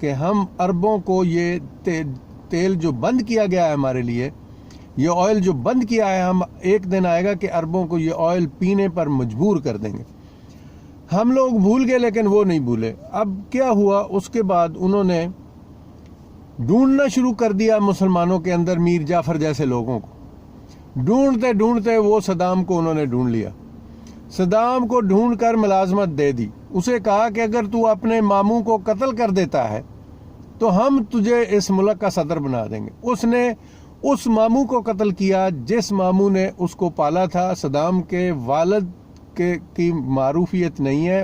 کہ ہم عربوں کو یہ تیل جو بند کیا گیا ہے ہمارے لیے، یہ آئل جو بند کیا ہے، ہم ایک دن آئے گا کہ عربوں کو یہ آئل پینے پر مجبور کر دیں گے۔ ہم لوگ بھول گئے لیکن وہ نہیں بھولے۔ اب کیا ہوا، اس کے بعد انہوں نے ڈھونڈنا شروع کر دیا مسلمانوں کے اندر میر جعفر جیسے لوگوں کو۔ ڈھونڈتے ڈھونڈتے وہ صدام کو انہوں نے ڈھونڈ لیا۔ صدام کو ڈھونڈ کر ملازمت دے دی۔ اسے کہا کہ اگر تو اپنے ماموں کو قتل کر دیتا ہے تو ہم تجھے اس ملک کا صدر بنا دیں گے۔ اس نے اس ماموں کو قتل کیا جس ماموں نے اس کو پالا تھا۔ صدام کے والد کی معروفیت نہیں ہے،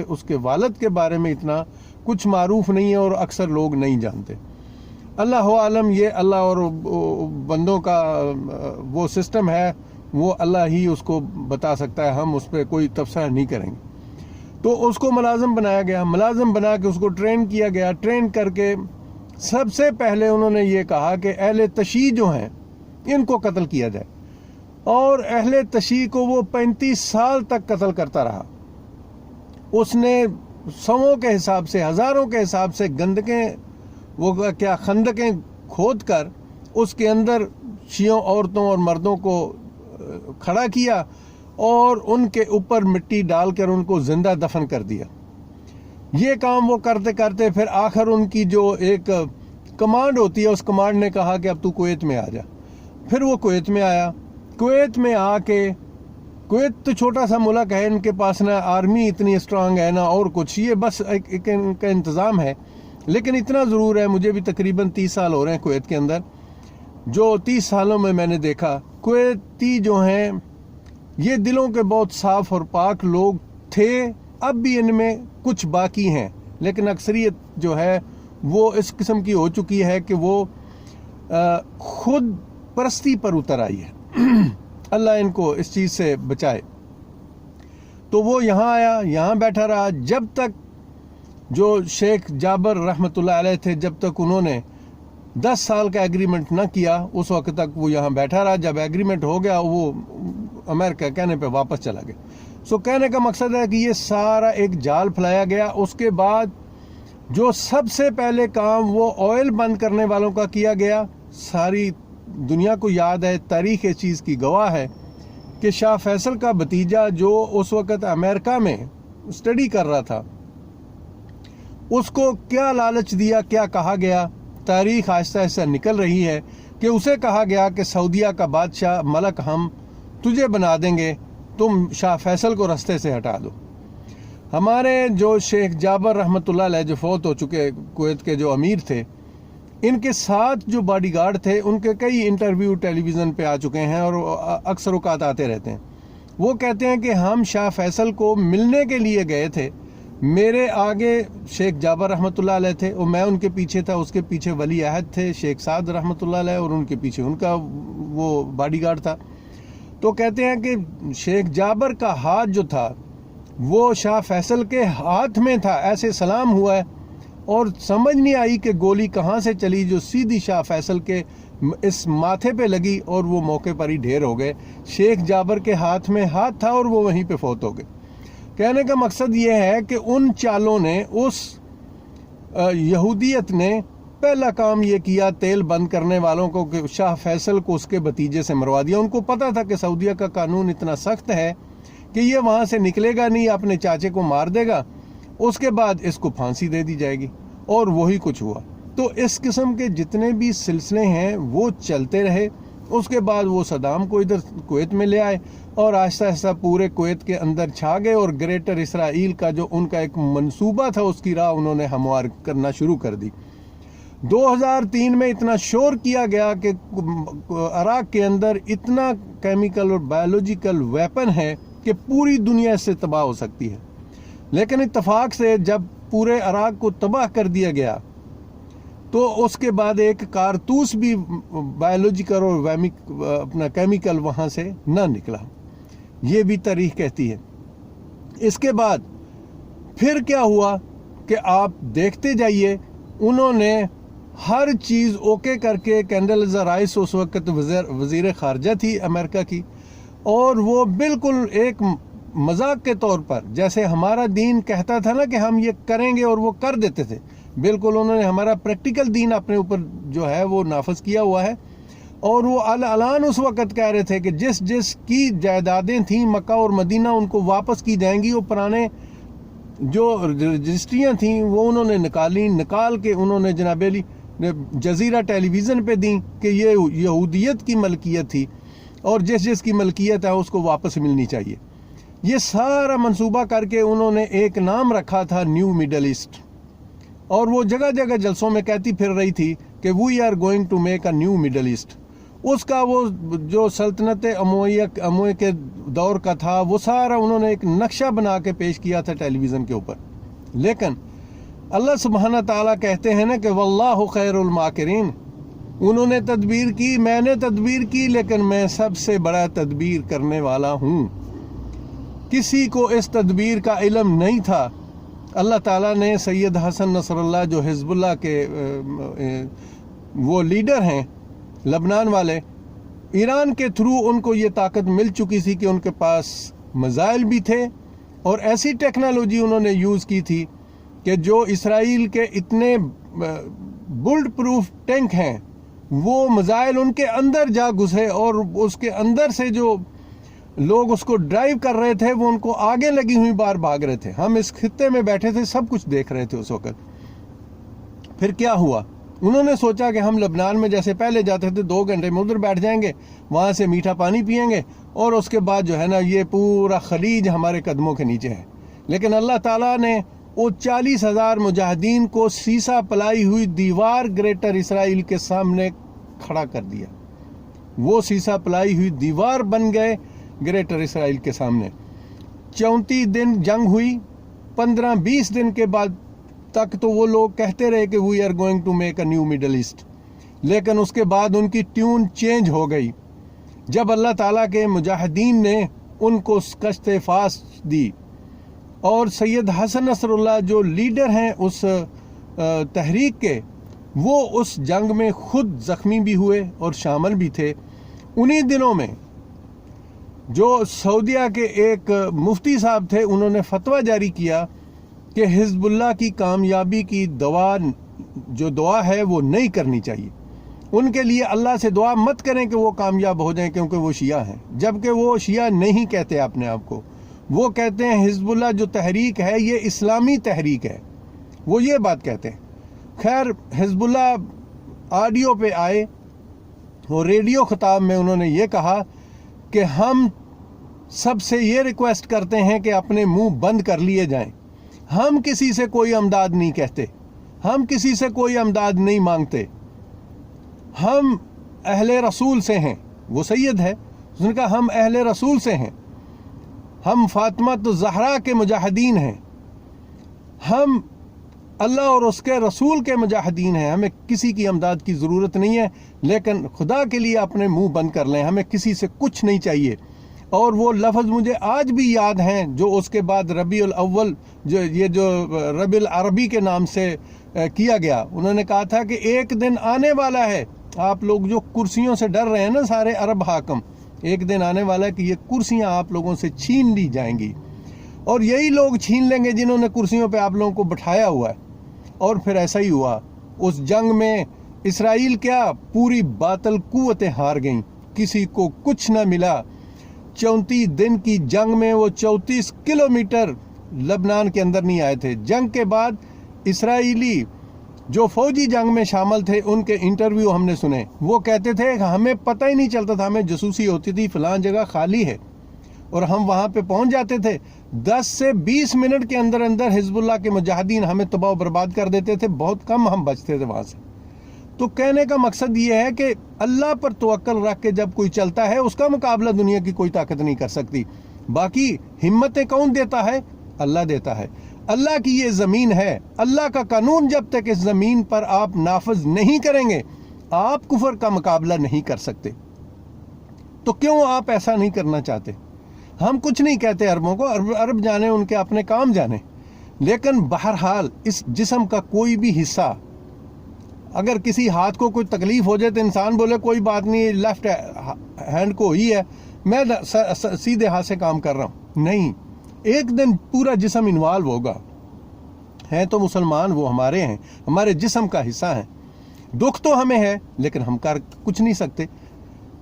اس کے والد کے بارے میں اتنا کچھ معروف نہیں ہے اور اکثر لوگ نہیں جانتے۔ اللہ عالم، یہ اللہ اور بندوں کا وہ سسٹم ہے، وہ اللہ ہی اس کو بتا سکتا ہے، ہم اس پہ کوئی تبصرہ نہیں کریں گے۔ تو اس کو ملازم بنایا گیا، ملازم بنا کے اس کو ٹرین کیا گیا۔ ٹرین کر کے سب سے پہلے انہوں نے یہ کہا کہ اہل تشیع جو ہیں ان کو قتل کیا جائے، اور اہل تشیع کو وہ 35 سال تک قتل کرتا رہا۔ اس نے سووں کے حساب سے، ہزاروں کے حساب سے خندقیں کھود کر اس کے اندر شیعوں، عورتوں اور مردوں کو کھڑا کیا اور ان کے اوپر مٹی ڈال کر ان کو زندہ دفن کر دیا۔ یہ کام وہ کرتے کرتے پھر آخر ان کی جو ایک کمانڈ ہوتی ہے، اس کمانڈ نے کہا کہ اب تو کویت میں آ جا۔ پھر وہ کویت میں آیا۔ کویت میں آ کے، کویت تو چھوٹا سا ملک ہے، ان کے پاس نہ آرمی اتنی اسٹرانگ ہے نہ اور کچھ، یہ بس ایک ان کا انتظام ہے۔ لیکن اتنا ضرور ہے، مجھے بھی تقریباً 30 سال ہو رہے ہیں کویت کے اندر، جو 30 سالوں میں نے دیکھا کویتی جو ہیں یہ دلوں کے بہت صاف اور پاک لوگ تھے، اب بھی ان میں کچھ باقی ہیں، لیکن اکثریت جو ہے وہ اس قسم کی ہو چکی ہے کہ وہ خود پرستی پر اتر آئی ہے۔ اللہ ان کو اس چیز سے بچائے۔ تو وہ یہاں آیا، یہاں بیٹھا رہا جب تک جو شیخ جابر رحمۃ اللہ علیہ تھے، جب تک انہوں نے 10 سال کا ایگریمنٹ نہ کیا، اس وقت تک وہ یہاں بیٹھا رہا۔ جب ایگریمنٹ ہو گیا وہ امریکہ کہنے پہ واپس چلا گیا۔ کہنے کا مقصد ہے کہ یہ سارا ایک جال پھیلایا گیا۔ اس کے بعد جو سب سے پہلے کام وہ آئل بند کرنے والوں کا کیا گیا، ساری دنیا کو یاد ہے، تاریخ اس چیز کی گواہ ہے کہ شاہ فیصل کا بھتیجا جو اس وقت امریکہ میں اسٹڈی کر رہا تھا، اس کو کیا لالچ دیا، کیا کہا گیا، تاریخ آہستہ آہستہ نکل رہی ہے کہ اسے کہا گیا کہ سعودیہ کا بادشاہ ملک ہم تجھے بنا دیں گے، تم شاہ فیصل کو رستے سے ہٹا دو۔ ہمارے جو شیخ جابر رحمۃ اللہ علیہ جو فوت ہو چکے کویت کے جو امیر تھے، ان کے ساتھ جو باڈی گارڈ تھے، ان کے کئی انٹرویو ٹیلی ویژن پہ آ چکے ہیں اور اکثر اوقات آتے رہتے ہیں۔ وہ کہتے ہیں کہ ہم شاہ فیصل کو ملنے کے لیے گئے تھے، میرے آگے شیخ جابر رحمۃ اللہ علیہ تھے اور میں ان کے پیچھے تھا، اس کے پیچھے ولی عہد تھے شیخ سعد رحمۃ اللہ علیہ اور ان کے پیچھے ان کا وہ باڈی گارڈ تھا۔ تو کہتے ہیں کہ شیخ جابر کا ہاتھ جو تھا وہ شاہ فیصل کے ہاتھ میں تھا، ایسے سلام ہوا ہے اور سمجھ نہیں آئی کہ گولی کہاں سے چلی جو سیدھی شاہ فیصل کے اس ماتھے پہ لگی اور وہ موقع پر ہی ڈھیر ہو گئے۔ شیخ جابر کے ہاتھ میں ہاتھ تھا اور وہ وہیں پہ فوت ہو گئے۔ کہنے کا مقصد یہ ہے کہ ان چالوں نے، اس یہودیت نے پہلا کام یہ کیا تیل بند کرنے والوں کو کہ شاہ فیصل کو اس کے بھتیجے سے مروا دیا۔ ان کو پتا تھا کہ سعودیہ کا قانون اتنا سخت ہے کہ یہ وہاں سے نکلے گا نہیں، اپنے چاچے کو مار دے گا، اس کے بعد اس کو پھانسی دے دی جائے گی، اور وہی کچھ ہوا۔ تو اس قسم کے جتنے بھی سلسلے ہیں وہ چلتے رہے۔ اس کے بعد وہ صدام کو ادھر کویت میں لے آئے اور آہستہ آہستہ پورے کویت کے اندر چھا گئے، اور گریٹر اسرائیل کا جو ان کا ایک منصوبہ تھا اس کی راہ انہوں نے ہموار کرنا شروع کر دی۔ 2003 میں اتنا شور کیا گیا کہ عراق کے اندر اتنا کیمیکل اور بایولوجیکل ویپن ہے کہ پوری دنیا اس سے تباہ ہو سکتی ہے، لیکن اتفاق سے جب پورے عراق کو تباہ کر دیا گیا تو اس کے بعد ایک کارتوس بھی بایولوجیکل اور اپنا کیمیکل وہاں سے نہ نکلا۔ یہ بھی تاریخ کہتی ہے۔ اس کے بعد پھر کیا ہوا کہ آپ دیکھتے جائیے، انہوں نے ہر چیز اوکے کر کے، کینڈلیزا رائس اس وقت وزیر خارجہ تھی امریکہ کی، اور وہ بالکل ایک مذاق کے طور پر، جیسے ہمارا دین کہتا تھا نا کہ ہم یہ کریں گے اور وہ کر دیتے تھے، بالکل انہوں نے ہمارا پریکٹیکل دین اپنے اوپر جو ہے وہ نافذ کیا ہوا ہے. اور وہ اعلان اس وقت کہہ رہے تھے کہ جس کی جائیدادیں تھیں مکہ اور مدینہ ان کو واپس کی جائیں گی. وہ پرانے جو رجسٹریاں تھیں وہ انہوں نے نکال کے انہوں نے جناب علی جزیرہ ٹیلی ویژن پہ دیں کہ یہ یہودیت کی ملکیت تھی اور جس کی ملکیت ہے اس کو واپس ملنی چاہیے. یہ سارا منصوبہ کر کے انہوں نے ایک نام رکھا تھا نیو مڈل ایسٹ. اور وہ جگہ جگہ جلسوں میں کہتی پھر رہی تھی کہ we are going to make a new Middle East. اس کا وہ جو سلطنت امویہ کے دور کا تھا وہ سارا انہوں نے ایک نقشہ بنا کے پیش کیا تھا ٹیلی ویژن کے اوپر. لیکن اللہ سبحانہ تعالیٰ کہتے ہیں نا کہ واللہ خیر الماکرین. انہوں نے تدبیر کی, میں نے تدبیر کی, لیکن میں سب سے بڑا تدبیر کرنے والا ہوں. کسی کو اس تدبیر کا علم نہیں تھا. اللہ تعالیٰ نے سید حسن نصر اللہ جو حزب اللہ کے وہ لیڈر ہیں لبنان والے, ایران کے تھرو ان کو یہ طاقت مل چکی تھی کہ ان کے پاس میزائل بھی تھے اور ایسی ٹیکنالوجی انہوں نے یوز کی تھی کہ جو اسرائیل کے اتنے بلڈ پروف ٹینک ہیں وہ میزائل ان کے اندر جا گھسے اور اس کے اندر سے جو لوگ اس کو ڈرائیو کر رہے تھے وہ ان کو آگے لگی ہوئی بار بھاگ رہے تھے. ہم اس خطے میں بیٹھے تھے, سب کچھ دیکھ رہے تھے اس وقت. پھر کیا ہوا, انہوں نے سوچا کہ ہم لبنان میں جیسے پہلے جاتے تھے 2 گھنٹے میں ادھر بیٹھ جائیں گے, وہاں سے میٹھا پانی پئیں گے اور اس کے بعد جو ہے نا یہ پورا خلیج ہمارے قدموں کے نیچے ہے. لیکن اللہ تعالیٰ نے وہ 40,000 مجاہدین کو سیسا پلائی ہوئی دیوار گریٹر اسرائیل کے سامنے کھڑا کر دیا. وہ سیسا پلائی ہوئی دیوار بن گئے گریٹر اسرائیل کے سامنے. 34 دن جنگ ہوئی. 15-20 دن کے بعد تک تو وہ لوگ کہتے رہے کہ we are going to make a new Middle East. لیکن اس کے بعد ان کی ٹیون چینج ہو گئی جب اللہ تعالیٰ کے مجاہدین نے ان کو کشت فاس دی. اور سید حسن نصر اللہ جو لیڈر ہیں اس تحریک کے, وہ اس جنگ میں خود زخمی بھی ہوئے اور شامل بھی تھے. انہی دنوں میں جو سعودیہ کے ایک مفتی صاحب تھے انہوں نے فتویٰ جاری کیا کہ حزب اللہ کی کامیابی کی دعا ہے وہ نہیں کرنی چاہیے. ان کے لیے اللہ سے دعا مت کریں کہ وہ کامیاب ہو جائیں کیونکہ وہ شیعہ ہیں, جبکہ وہ شیعہ نہیں کہتے اپنے آپ کو. وہ کہتے ہیں حزب اللہ جو تحریک ہے یہ اسلامی تحریک ہے, وہ یہ بات کہتے ہیں. خیر, حزب اللہ آڈیو پہ آئے اور ریڈیو خطاب میں انہوں نے یہ کہا کہ ہم سب سے یہ ریکویسٹ کرتے ہیں کہ اپنے منہ بند کر لیے جائیں. ہم کسی سے کوئی امداد نہیں کہتے, ہم کسی سے کوئی امداد نہیں مانگتے. ہم اہل رسول سے ہیں. وہ سید ہے, اس نے کہا ہم اہل رسول سے ہیں, ہم فاطمہ زہرا کے مجاہدین ہیں, ہم اللہ اور اس کے رسول کے مجاہدین ہیں. ہمیں کسی کی امداد کی ضرورت نہیں ہے, لیکن خدا کے لیے اپنے منہ بند کر لیں, ہمیں کسی سے کچھ نہیں چاہیے. اور وہ لفظ مجھے آج بھی یاد ہیں جو اس کے بعد ربیع الاول جو ربیع العربی کے نام سے کیا گیا. انہوں نے کہا تھا کہ ایک دن آنے والا ہے, آپ لوگ جو کرسیوں سے ڈر رہے ہیں نا سارے عرب حاکم, ایک دن آنے والا ہے کہ یہ کرسیاں آپ لوگوں سے چھین لی جائیں گی, اور یہی لوگ چھین لیں گے جنہوں نے کرسیوں پہ آپ لوگوں کو بٹھایا ہوا ہے. اور پھر ایسا ہی ہوا. اس جنگ میں اسرائیل کیا پوری باطل قوتیں ہار گئیں, کسی کو کچھ نہ ملا. 34 دن کی جنگ میں وہ 34 کلومیٹر لبنان کے اندر نہیں آئے تھے. جنگ کے بعد اسرائیلی جو فوجی جنگ میں شامل تھے ان کے انٹرویو ہم نے سنے. وہ کہتے تھے ہمیں پتہ ہی نہیں چلتا تھا, ہمیں جاسوسی ہوتی تھی فلاں جگہ خالی ہے, اور ہم وہاں پہ پہنچ جاتے تھے. 10 سے 20 منٹ کے اندر اندر حزب اللہ کے مجاہدین ہمیں تباہ و برباد کر دیتے تھے, بہت کم ہم بچتے تھے وہاں سے. تو کہنے کا مقصد یہ ہے کہ اللہ پر توکل رکھ کے جب کوئی چلتا ہے اس کا مقابلہ دنیا کی کوئی طاقت نہیں کر سکتی. باقی ہمتیں کون دیتا ہے؟ اللہ دیتا ہے. اللہ کی یہ زمین ہے, اللہ کا قانون جب تک اس زمین پر آپ نافذ نہیں کریں گے آپ کفر کا مقابلہ نہیں کر سکتے. تو کیوں آپ ایسا نہیں کرنا چاہتے؟ ہم کچھ نہیں کہتے عربوں کو, عرب جانے ان کے اپنے کام جانے, لیکن بہرحال اس جسم کا کوئی بھی حصہ اگر کسی ہاتھ کو کوئی تکلیف ہو جائے تو انسان بولے کوئی بات نہیں, لیفٹ ہینڈ کو ہی ہے, میں سیدھے ہاتھ سے کام کر رہا ہوں. نہیں, ایک دن پورا جسم انوالو ہوگا. ہیں تو مسلمان وہ ہمارے ہیں، ہمارے جسم کا حصہ ہیں. دکھ تو ہمیں ہے لیکن ہم کر کچھ نہیں سکتے.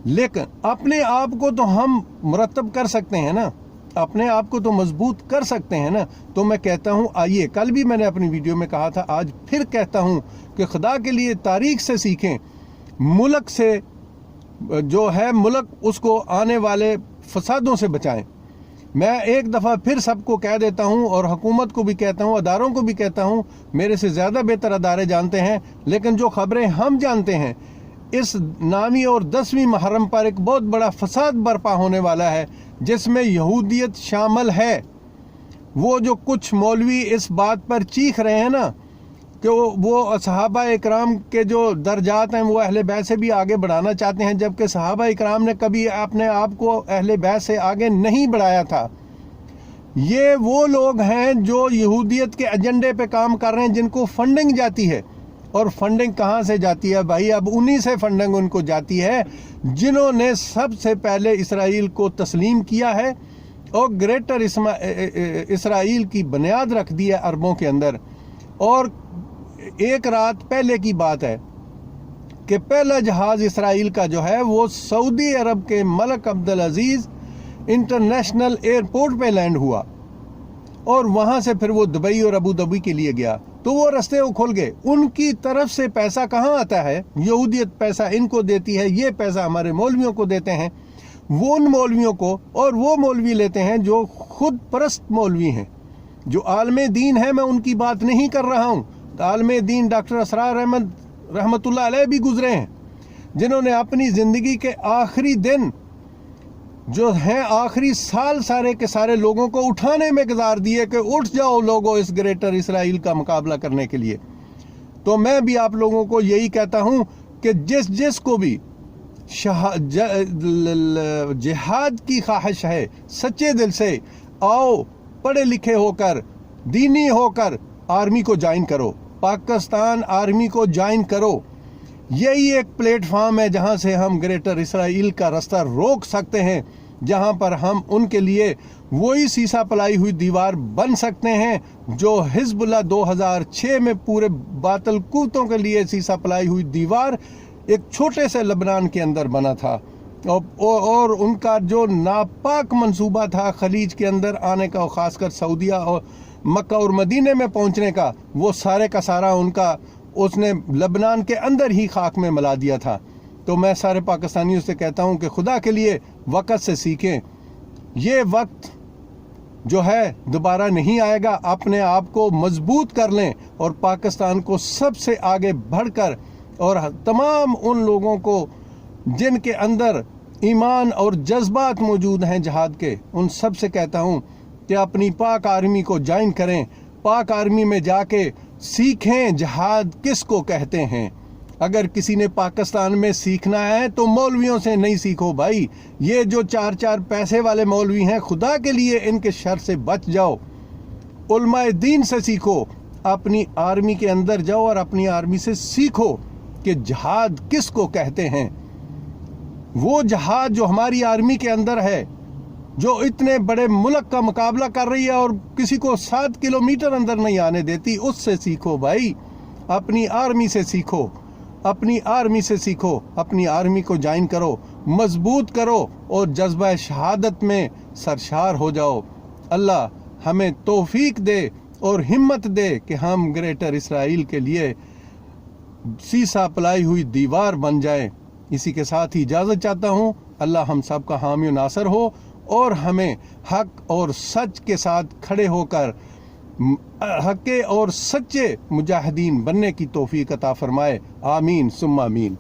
لیکن اپنے آپ کو تو ہم مرتب کر سکتے ہیں نا، اپنے آپ کو تو مضبوط کر سکتے ہیں نا. تو میں کہتا ہوں آئیے، کل بھی میں نے اپنی ویڈیو میں کہا تھا، آج پھر کہتا ہوں کہ خدا کے لیے تاریخ سے سیکھیں، ملک سے جو ہے ملک اس کو آنے والے فسادوں سے بچائیں. میں ایک دفعہ پھر سب کو کہہ دیتا ہوں، اور حکومت کو بھی کہتا ہوں، اداروں کو بھی کہتا ہوں، میرے سے زیادہ بہتر ادارے جانتے ہیں، لیکن جو خبریں ہم جانتے ہیں، اس 9ویں اور 10ویں محرم پر ایک بہت بڑا فساد برپا ہونے والا ہے جس میں یہودیت شامل ہے. وہ جو کچھ مولوی اس بات پر چیخ رہے ہیں نا کہ وہ صحابہ اکرام کے جو درجات ہیں وہ اہل بیت سے بھی آگے بڑھانا چاہتے ہیں، جبکہ صحابہ اکرام نے کبھی اپنے آپ کو اہل بیت سے آگے نہیں بڑھایا تھا. یہ وہ لوگ ہیں جو یہودیت کے ایجنڈے پہ کام کر رہے ہیں، جن کو فنڈنگ جاتی ہے. اور فنڈنگ کہاں سے جاتی ہے بھائی؟ اب انہی سے فنڈنگ ان کو جاتی ہے جنہوں نے سب سے پہلے اسرائیل کو تسلیم کیا ہے اور گریٹر اسرائیل کی بنیاد رکھ دی ہے عربوں کے اندر. اور ایک رات پہلے کی بات ہے کہ پہلا جہاز اسرائیل کا جو ہے وہ سعودی عرب کے ملک عبدالعزیز انٹرنیشنل ایئرپورٹ پہ لینڈ ہوا، اور وہاں سے پھر وہ دبئی اور ابو ظبی کے لیے گیا. تو وہ رستے وہ کھل گئے. ان کی طرف سے پیسہ کہاں آتا ہے؟ یہودیت پیسہ ان کو دیتی ہے، یہ پیسہ ہمارے مولویوں کو دیتے ہیں، وہ ان مولویوں کو، اور وہ مولوی لیتے ہیں جو خود پرست مولوی ہیں، جو عالم دین ہیں. میں ان کی بات نہیں کر رہا ہوں. عالم دین ڈاکٹر اسرار احمد رحمۃ اللہ علیہ بھی گزرے ہیں، جنہوں نے اپنی زندگی کے آخری دن جو ہیں، آخری سال سارے کے سارے لوگوں کو اٹھانے میں گزار دیے کہ اٹھ جاؤ لوگوں اس گریٹر اسرائیل کا مقابلہ کرنے کے لیے. تو میں بھی آپ لوگوں کو یہی کہتا ہوں کہ جس کو بھی جہاد کی خواہش ہے، سچے دل سے آؤ، پڑھے لکھے ہو کر، دینی ہو کر آرمی کو جوائن کرو، پاکستان آرمی کو جوائن کرو. یہی ایک پلیٹ فارم ہے جہاں سے ہم گریٹر اسرائیل کا رستہ روک سکتے ہیں، جہاں پر ہم ان کے لیے وہی سیسا پلائی ہوئی دیوار بن سکتے ہیں جو حزب اللہ 2006 میں پورے باطل قوتوں کے لیے سیسا پلائی ہوئی دیوار ایک چھوٹے سے لبنان کے اندر بنا تھا. اور ان کا جو ناپاک منصوبہ تھا خلیج کے اندر آنے کا، خاص کر سعودیہ اور مکہ اور مدینے میں پہنچنے کا، وہ سارے کا سارا ان کا اس نے لبنان کے اندر ہی خاک میں ملا دیا تھا. تو میں سارے پاکستانیوں سے کہتا ہوں کہ خدا کے لیے وقت سے سیکھیں. یہ وقت جو ہے دوبارہ نہیں آئے گا. اپنے آپ کو مضبوط کر لیں اور پاکستان کو سب سے آگے بڑھ کر، اور تمام ان لوگوں کو جن کے اندر ایمان اور جذبات موجود ہیں جہاد کے، ان سب سے کہتا ہوں کہ اپنی پاک آرمی کو جوائن کریں. پاک آرمی میں جا کے سیکھیں جہاد کس کو کہتے ہیں. اگر کسی نے پاکستان میں سیکھنا ہے تو مولویوں سے نہیں سیکھو بھائی. یہ جو 4 پیسے والے مولوی ہیں، خدا کے لیے ان کے شر سے بچ جاؤ. علماء دین سے سیکھو. اپنی آرمی کے اندر جاؤ اور اپنی آرمی سے سیکھو کہ جہاد کس کو کہتے ہیں. وہ جہاد جو ہماری آرمی کے اندر ہے، جو اتنے بڑے ملک کا مقابلہ کر رہی ہے اور کسی کو 7 کلومیٹر اندر نہیں آنے دیتی، اس سے سیکھو بھائی. اپنی آرمی سے سیکھو، اپنی آرمی سے سیکھو، اپنی آرمی کو جوائن کرو، مضبوط کرو اور جذبہ شہادت میں سرشار ہو جاؤ. اللہ ہمیں توفیق دے اور ہمت دے کہ ہم گریٹر اسرائیل کے لیے سیسا پلائی ہوئی دیوار بن جائیں. اسی کے ساتھ ہی اجازت چاہتا ہوں. اللہ ہم سب کا حامی و ناصر ہو اور ہمیں حق اور سچ کے ساتھ کھڑے ہو کر حق اور سچے مجاہدین بننے کی توفیق عطا فرمائے. آمین ثم آمین.